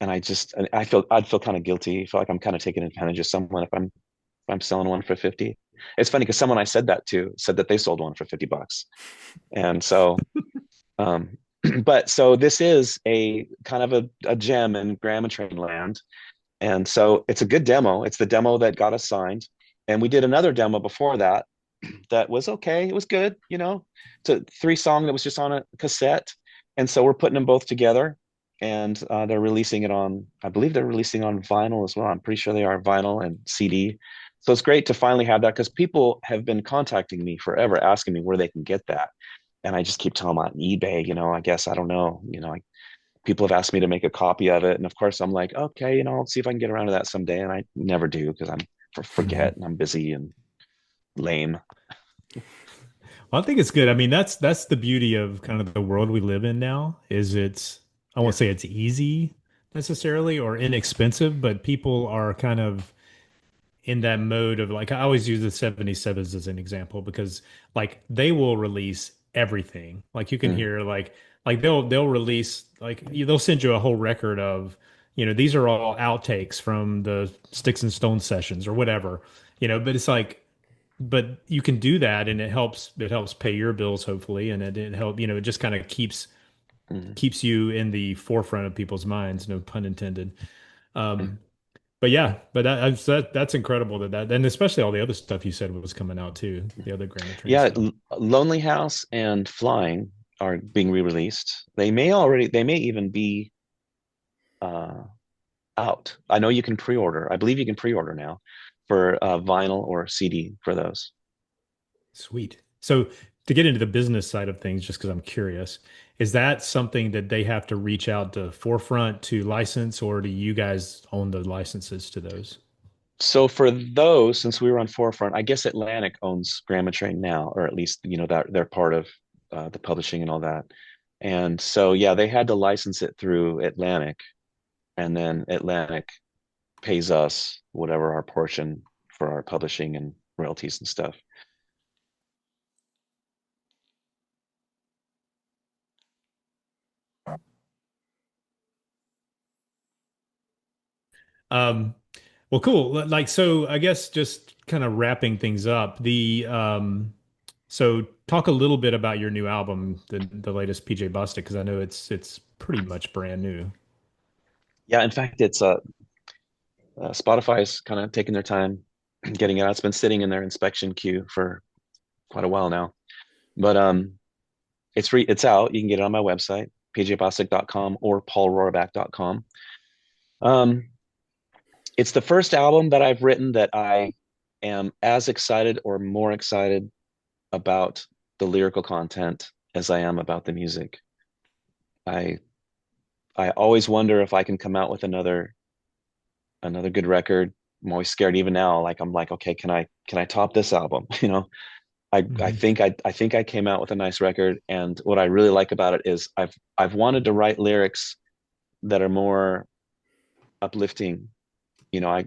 and I'd feel kind of guilty. I feel like I'm kind of taking advantage of someone if I'm selling one for 50. It's funny because someone I said that to said that they sold one for $50. And so, um, but so this is a kind of a gem in Grammatrain land. And so it's a good demo. It's the demo that got us signed. And we did another demo before that that was okay. It was good, It's a three song that was just on a cassette. And so we're putting them both together, and they're releasing it on, I believe they're releasing on vinyl as well. I'm pretty sure they are vinyl and CD. So it's great to finally have that because people have been contacting me forever asking me where they can get that. And I just keep telling them on eBay, I guess, I don't know, people have asked me to make a copy of it. And of course I'm like, okay, I'll see if I can get around to that someday. And I never do because I'm forget and I'm busy and lame. Well, I think it's good. I mean, that's the beauty of kind of the world we live in now, is I won't Yeah. say it's easy necessarily or inexpensive, but people are kind of in that mode of like I always use the 77s as an example because like they will release everything. Like you can Mm, hear like they'll release they'll send you a whole record of, these are all outtakes from the Sticks and Stones sessions or whatever, but it's like but you can do that and it helps pay your bills hopefully and it help, it just kind of mm, keeps you in the forefront of people's minds, no pun intended. mm. Um, but yeah, but that's incredible that and especially all the other stuff you said was coming out too, the other Grammatrain Yeah, stuff. Lonely House and Flying are being re-released. They may even be uh, out. I know you can pre-order. I believe you can pre-order now for vinyl or CD for those. Sweet. So to get into the business side of things, just because I'm curious, is that something that they have to reach out to Forefront to license, or do you guys own the licenses to those? So for those, since we were on Forefront, I guess Atlantic owns Grammatrain now, or at least that they're part of the publishing and all that. And so yeah, they had to license it through Atlantic, and then Atlantic pays us whatever our portion for our publishing and royalties and stuff. Um, well, cool. Like, so I guess just kind of wrapping things up, so talk a little bit about your new album, the latest PJ Bostic, because I know it's pretty much brand new. Yeah, in fact, it's Spotify's kind of taking their time getting it out. It's been sitting in their inspection queue for quite a while now, but it's out. You can get it on my website, pjbostic.com or paulroraback.com. Um, it's the first album that I've written that I am as excited or more excited about the lyrical content as I am about the music. I I always wonder if I can come out with another good record. I'm always scared even now. Like I'm like, okay, can I top this album? Hmm. I think I came out with a nice record, and what I really like about it is I've wanted to write lyrics that are more uplifting. You know, I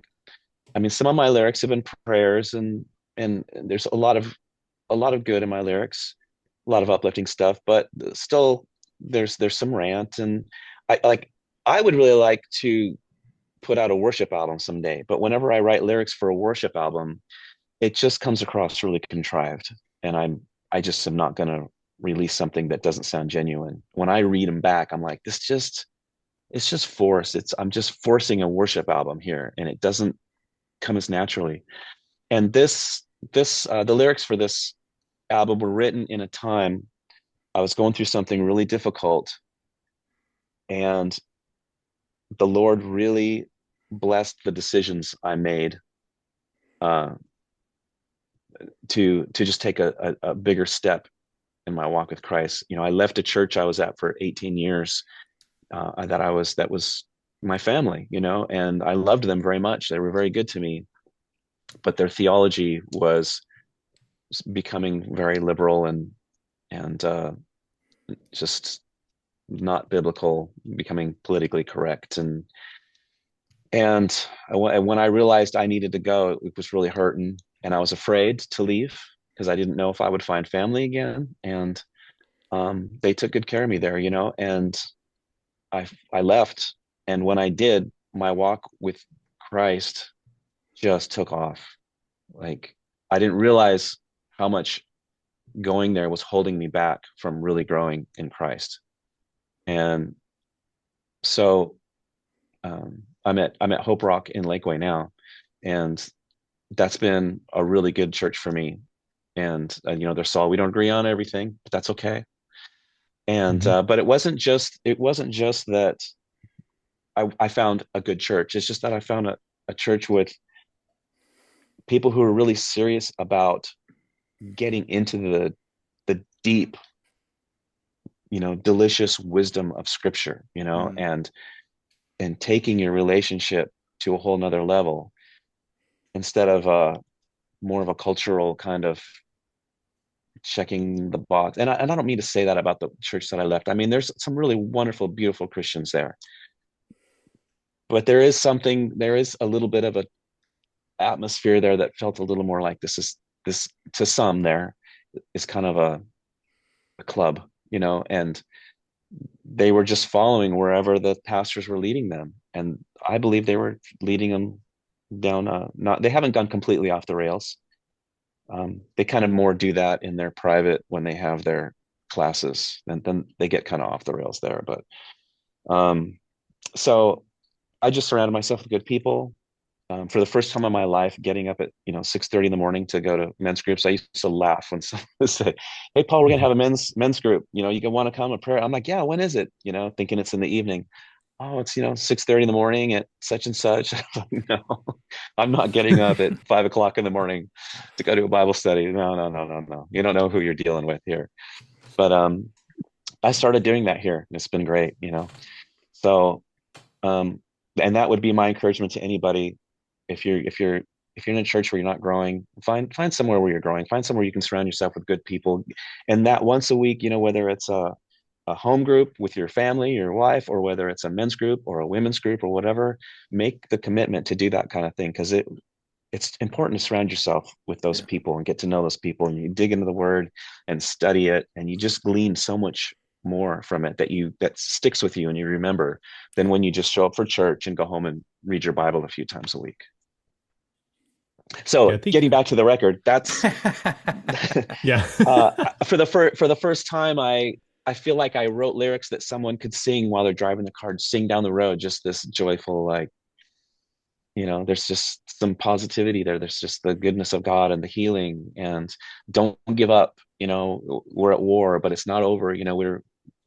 mean some of my lyrics have been prayers, and there's a lot of good in my lyrics, a lot of uplifting stuff, but still there's some rant, and I like I would really like to put out a worship album someday, but whenever I write lyrics for a worship album, it just comes across really contrived, and I just am not gonna. release something that doesn't sound genuine. When I read them back, I'm like, it's just force. I'm just forcing a worship album here, and it doesn't come as naturally. And the lyrics for this album were written in a time I was going through something really difficult, and the Lord really blessed the decisions I made uh, to just take a bigger step in my walk with Christ. You know, I left a church I was at for 18 years that was my family, you know, and I loved them very much. They were very good to me, but their theology was becoming very liberal and just not biblical, becoming politically correct. And when I realized I needed to go, it was really hurting, and I was afraid to leave because I didn't know if I would find family again. And they took good care of me there, you know, and I left. And when I did, my walk with Christ just took off. Like I didn't realize how much going there was holding me back from really growing in Christ. And so I'm at Hope Rock in Lakeway now, and that's been a really good church for me. And you know, there's all we don't agree on everything, but that's okay. And Hmm. but it wasn't just that I found a good church. It's just that I found a church with people who are really serious about getting into the deep, you know, delicious wisdom of Scripture, you know, Mm. and taking your relationship to a whole nother level instead of more of a cultural kind of checking the box. And I don't mean to say that about the church that I left. I mean, there's some really wonderful, beautiful Christians there, but there is a little bit of a atmosphere there that felt a little more like this to some there is kind of a club, you know, and they were just following wherever the pastors were leading them. And I believe they were leading them down, not, they haven't gone completely off the rails. They kind of more do that in their private when they have their classes, and then they get kind of off the rails there. But um, so I just surrounded myself with good people. For the first time in my life, getting up at 6:30 in the morning to go to men's groups. I used to laugh when someone would say, "Hey, Paul, we're gonna have a men's group. You know, you want to come a prayer?" I'm like, "Yeah, when is it?" You know, thinking it's in the evening. Oh, it's 6:30 in the morning at such and such. No, I'm not getting up at 5 o'clock in the morning to go to a Bible study. No, no, no, no, no. You don't know who you're dealing with here. But I started doing that here, and it's been great. So um, and that would be my encouragement to anybody. If you're in a church where you're not growing, find somewhere where you're growing. Find somewhere you can surround yourself with good people, and that once a week, whether it's a home group with your family, your wife, or whether it's a men's group or a women's group or whatever, make the commitment to do that kind of thing, because it's important to surround yourself with those Yeah. people and get to know those people, and you dig into the word and study it, and you just glean so much more from it that sticks with you and you remember than Yeah. when you just show up for church and go home and read your Bible a few times a week. Yeah, I So think. getting back to the record, that's Yeah. uh, for the first time, I feel like I wrote lyrics that someone could sing while they're driving the car, sing down the road, just this joyful, like, there's just some positivity there. There's just the goodness of God and the healing, and don't give up. We're at war, but it's not over.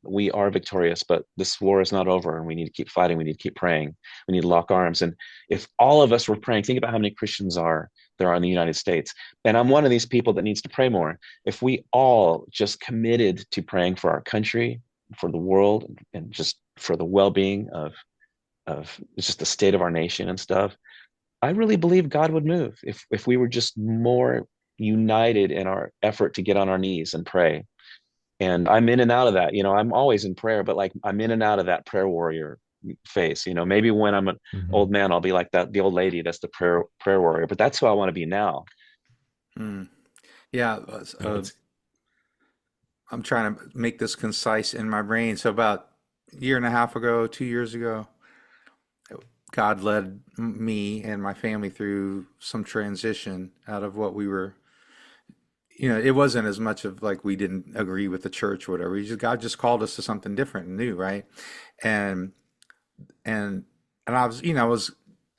We are victorious, but this war is not over, and we need to keep fighting. We need to keep praying. We need to lock arms. And if all of us were praying, think about how many Christians there are in the United States. And I'm one of these people that needs to pray more. If we all just committed to praying for our country, for the world, and just for the well-being of just the state of our nation and stuff, I really believe God would move if we were just more united in our effort to get on our knees and pray. And I'm in and out of that. I'm always in prayer, but like I'm in and out of that prayer warrior phase. Maybe when I'm an Mhm. old man, I'll be like that, the old lady that's the prayer warrior. But that's who I want to be now. Mm. Yeah. No, it's I'm trying to make this concise in my brain. So about a year and a half ago, 2 years ago, God led me and my family through some transition out of what we were it wasn't as much of like we didn't agree with the church or whatever. God just called us to something different and new, right? And and I was, I was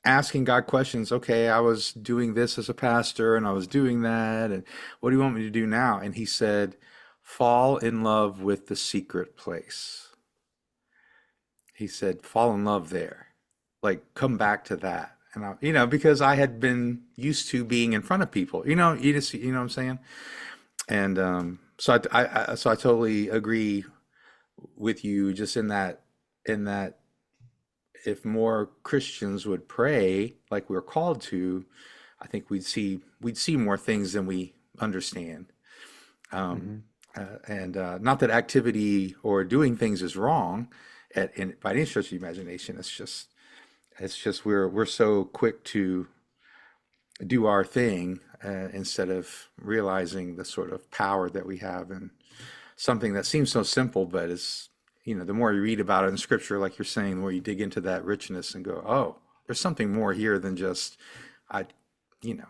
asking God questions. Okay, I was doing this as a pastor and I was doing that, and what do you want me to do now? And he said, fall in love with the secret place. He said, fall in love there. Like, come back to that. And I, because I had been used to being in front of people, you just, you know what I'm saying? And so so I totally agree with you just in that if more Christians would pray like we're called to, I think we'd see more things than we understand. Um, Hmm. and not that activity or doing things is wrong by any stretch of the imagination. It's just we're so quick to do our thing instead of realizing the sort of power that we have in something that seems so simple, but is, the more you read about it in scripture, like you're saying, the more you dig into that richness and go, oh, there's something more here than just I, you know,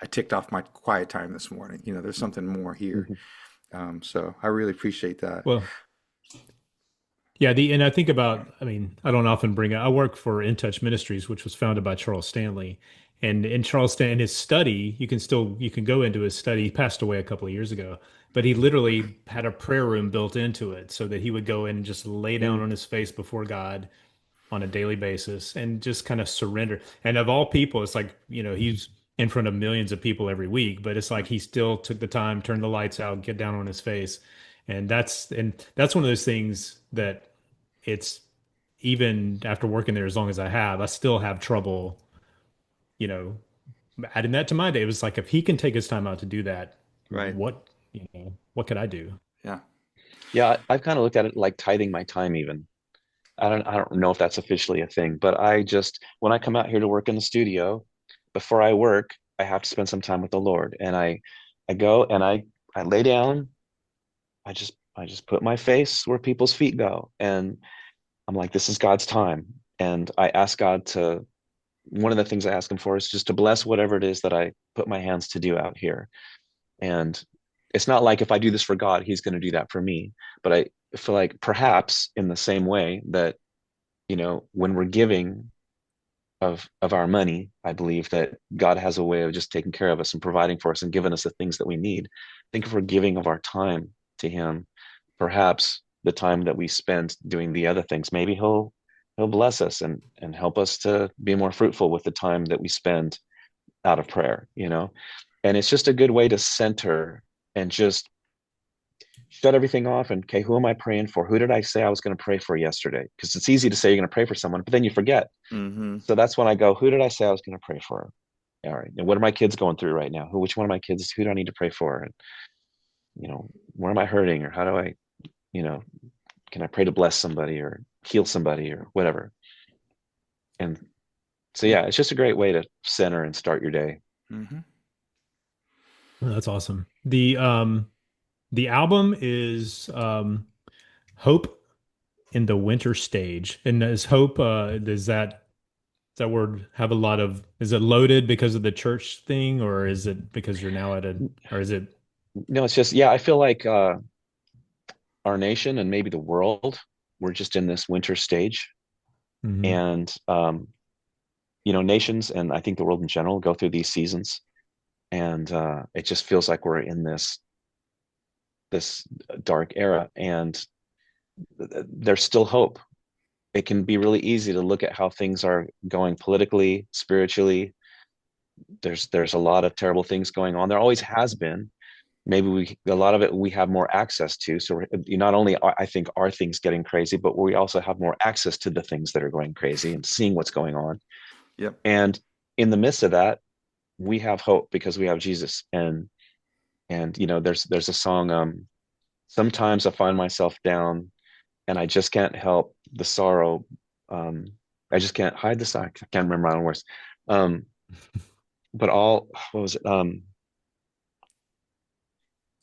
I ticked off my quiet time this morning. There's something more here. Hmm. So I really appreciate that. Well, yeah, and I think about, I mean, I don't often bring I work for In Touch Ministries, which was founded by Charles Stanley. And in Charles Stanley, his study, you can go into his study. He passed away a couple of years ago, but he literally had a prayer room built into it so that he would go in and just lay down Mm. on his face before God on a daily basis and just kind of surrender. And of all people, it's like, he's in front of millions of people every week, but it's like he still took the time, turned the lights out, get down on his face. And that's one of those things that it's even after working there as long as I have, I still have trouble, you know, adding that to my day. It was like if he can take his time out to do that, Right. what could I do? Yeah. Yeah, I've kind of looked at it like tithing my time even. I don't know if that's officially a thing, but I just when I come out here to work in the studio, before I work, I have to spend some time with the Lord. And I go and I lay down, I just put my face where people's feet go. And I'm like, this is God's time. And I ask God to one of the things I ask him for is just to bless whatever it is that I put my hands to do out here. And it's not like if I do this for God, he's going to do that for me. But I feel like perhaps in the same way that, when we're giving of our money, I believe that God has a way of just taking care of us and providing for us and giving us the things that we need. I think if we're giving of our time to him, perhaps the time that we spend doing the other things, maybe he'll bless us and help us to be more fruitful with the time that we spend out of prayer. And it's just a good way to center and just shut everything off and okay, who am I praying for? Who did I say I was going to pray for yesterday? Because it's easy to say you're going to pray for someone, but then you forget. Mm-hmm. So that's when I go, who did I say I was going to pray for? All right. And what are my kids going through right now? Which one of my kids, who do I need to pray for? And, where am I hurting or how do I, you know, can I pray to bless somebody or heal somebody or whatever? And so, Yeah. yeah, it's just a great way to center and start your day. Mm-hmm. Oh, that's awesome. The album is Hope in the Winter Stage. And is Hope does that word have a lot of, is it loaded because of the church thing, or is it because you're now or is it? No, it's just, yeah, I feel like our nation and maybe the world, we're just in this winter stage. Mhm. And, nations and I think the world in general go through these seasons. And it just feels like we're in this dark era. And there's still hope. It can be really easy to look at how things are going politically, spiritually. There's a lot of terrible things going on. There always has been. Maybe a lot of it we have more access to. So not only I think are things getting crazy, but we also have more access to the things that are going crazy and seeing what's going on. Yep. And in the midst of that, we have hope because we have Jesus. And there's a song. Sometimes I find myself down and I just can't help the sorrow. Um, I just can't hide the sorrow. I can't remember my own words. Um, but what was it?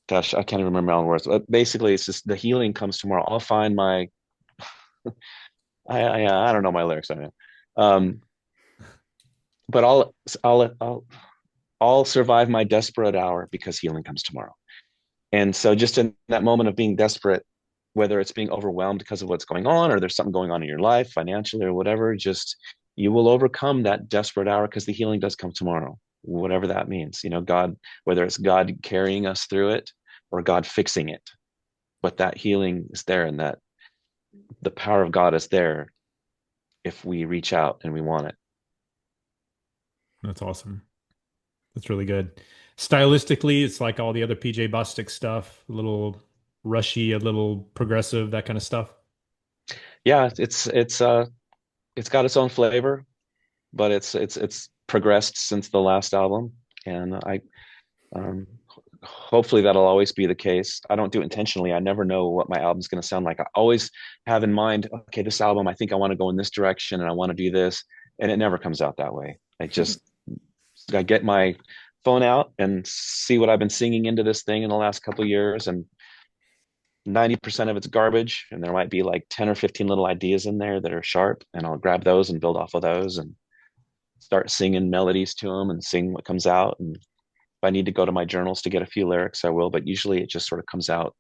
Gosh, I can't even remember my own words. But basically, it's just the healing comes tomorrow. I'll find my. I don't know my lyrics right now. Um, but I'll I'll survive my desperate hour because healing comes tomorrow. And so just in that moment of being desperate, whether it's being overwhelmed because of what's going on or there's something going on in your life financially or whatever, just you will overcome that desperate hour because the healing does come tomorrow, whatever that means. You know, God, whether it's God carrying us through it or God fixing it, but that healing is there, and that the power of God is there if we reach out and we want it. That's awesome. That's really good. Stylistically, it's like all the other PJ Bostic stuff, a little rushy, a little progressive, that kind of stuff. Yeah, it's got its own flavor, but it's progressed since the last album, and I um, hopefully that'll always be the case. I don't do it intentionally. I never know what my album's going to sound like. I always have in mind, okay, this album, I think I want to go in this direction and I want to do this, and it never comes out that way. I get my phone out and see what I've been singing into this thing in the last couple of years, and 90% of it's garbage, and there might be like 10 or 15 little ideas in there that are sharp, and I'll grab those and build off of those and start singing melodies to them and sing what comes out. And if I need to go to my journals to get a few lyrics, I will, but usually it just sort of comes out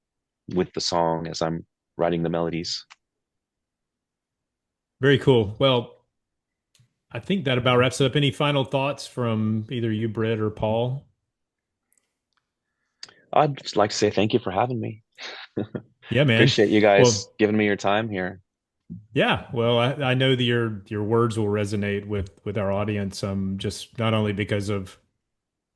with the song as I'm writing the melodies. Very cool. Well, I think that about wraps it up. Any final thoughts from either you, Britt, or Paul? I'd just like to say thank you for having me. Yeah, man. Appreciate you guys Well, giving me your time here. yeah. Well, I know that your words will resonate with our audience. Just not only because of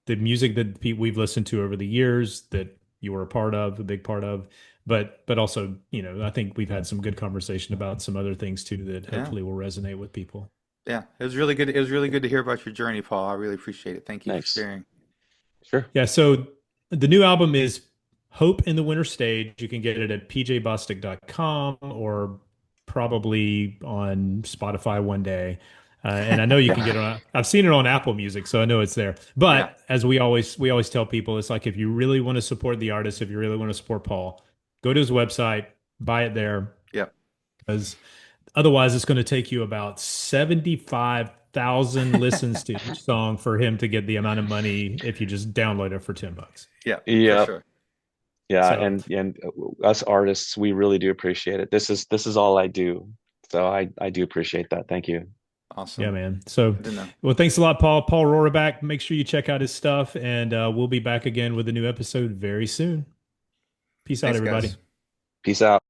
the music that we've listened to over the years that you were a part of, a big part of, but also, I think we've had some good conversation about some other things too that Yeah. hopefully will resonate with people. Yeah. It was really good. It was really good to hear about your journey, Paul. I really appreciate it. Thank you for Thanks. sharing. Sure. Yeah. So the new album is Hope in the Winter Stage. You can get it at pjbostic.com or probably on Spotify one day. And I know you can get it on, I've seen it on Apple Music, so I know it's there. Yeah. But as we always tell people, it's like if you really want to support the artist, if you really want to support Paul, go to his website, buy it there, Yep. because otherwise it's going to take you about 75,000 listens to each song for him to get the amount of money if you just download it for $10. Yeah, for Yeah. sure. Yeah, So and us artists, we really do appreciate it. This is all I do. So I do appreciate that. Thank you. yeah, Awesome. man. So, Good to know. well, thanks a lot, Paul. Paul Roraback. Make sure you check out his stuff, and we'll be back again with a new episode very soon. Peace out, Thanks, everybody. guys. Peace out.